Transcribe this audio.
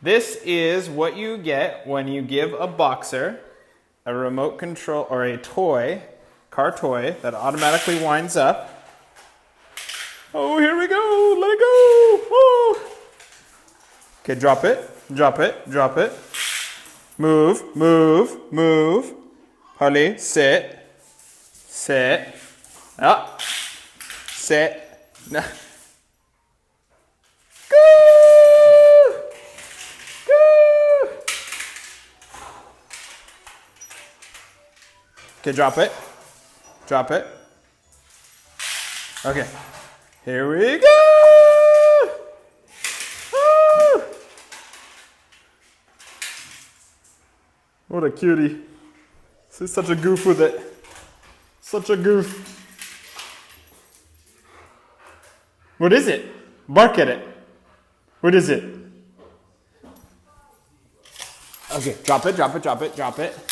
This is what you get when you give a boxer a remote control or a toy, car toy, that automatically winds up. Oh, here we go. Let it go. Oh. Okay, drop it. Drop it. Drop it. Move, move, move. Harley, sit. Sit. Ah. Sit. No. Go! Go! Okay, drop it. Drop it. Okay. Here we go! Ah! What a cutie. She's such a goof with it. Such a goof. What is it? Bark at it. What is it? Okay, drop it, drop it, drop it, drop it.